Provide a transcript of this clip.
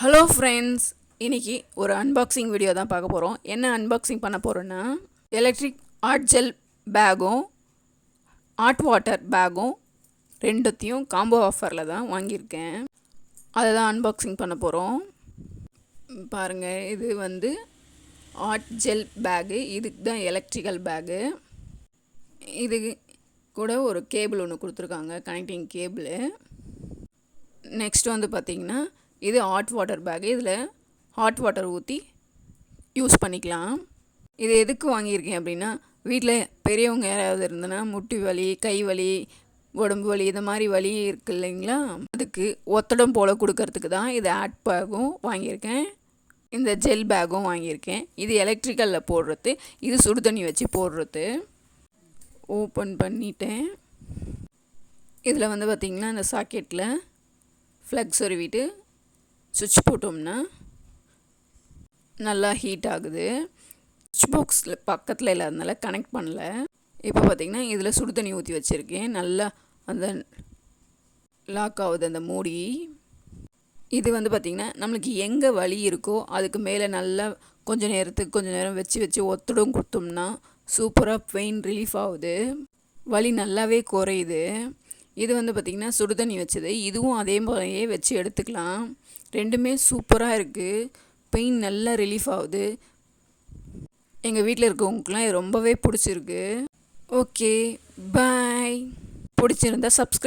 Hello friends, இன்றைக்கி ஒரு unboxing video தான் பார்க்க போகிறோம். என்ன அன்பாக்சிங் பண்ண போகிறோன்னா, எலக்ட்ரிக் ஆர்ட் ஜெல் பேக்கும் ஹாட் வாட்டர் பேக்கும் ரெண்டுத்தையும் காம்போ ஆஃபரில் தான் வாங்கியிருக்கேன். அதை தான் அன்பாக்சிங் பண்ண போகிறோம். பாருங்கள், இது வந்து ஆர்ட் ஜெல் பேகு. இதுக்கு தான் எலக்ட்ரிக்கல் பேகு. இது கூட ஒரு கேபிள் ஒன்று கொடுத்துருக்காங்க, கனெக்டிங் கேபிள். நெக்ஸ்ட் வந்து பார்த்திங்கன்னா, இது ஹாட் வாட்டர் பேகு. இதில் ஹாட் வாட்டர் ஊற்றி யூஸ் பண்ணிக்கலாம். இது எதுக்கு வாங்கியிருக்கேன் அப்படின்னா, வீட்டில் பெரியவங்க யாராவது இருந்தனா முட்டி வலி, கை வலி, உடம்பு வலி, இந்த மாதிரி வலி இருக்குது இல்லைங்களா, அதுக்கு ஒத்தடம் போல் கொடுக்கறதுக்கு தான் இது ஹாட் பேகும் வாங்கியிருக்கேன். இந்த ஜெல் பேக்கும் வாங்கியிருக்கேன். இது எலக்ட்ரிக்கலில் போடுறது, இது சுடு தண்ணி வச்சு போடுறது. ஓப்பன் பண்ணிட்டேன். இதில் வந்து பார்த்திங்கன்னா, இந்த சாக்கெட்டில் ஃப்ளக் சொருவிட்டு சுவிட்ச் போட்டோம்னா நல்லா ஹீட் ஆகுது. சுவிட்ச் பாக்ஸில் பக்கத்தில் இல்லாதனால கனெக்ட் பண்ணல. இப்போ பார்த்திங்கன்னா, இதில் சுடு தண்ணி ஊற்றி வச்சுருக்கேன். நல்லா அந்த லாக் ஆகுது அந்த மூடி. இது வந்து பார்த்திங்கன்னா, நம்மளுக்கு எங்கே வலி இருக்கோ அதுக்கு மேலே நல்லா கொஞ்சம் நேரம் வச்சு ஒத்தடம் கொடுத்தோம்னா சூப்பராக பெயின் ரிலீஃப் ஆகுது. வலி நல்லாவே குறையுது. இது வந்து பார்த்திங்கன்னா, சுடு தண்ணி வச்சது. இதுவும் அதே போலயே வச்சு எடுத்துக்கலாம். ரெண்டுமே சூப்பராக இருக்குது. பெயின் நல்லா ரிலீஃப் ஆகுது. எங்கள் வீட்டில் இருக்கவங்களுக்குலாம் இது ரொம்பவே பிடிச்சிருக்கு. ஓகே, பாய். பிடிச்சிருந்தா சப்ஸ்கிரைப்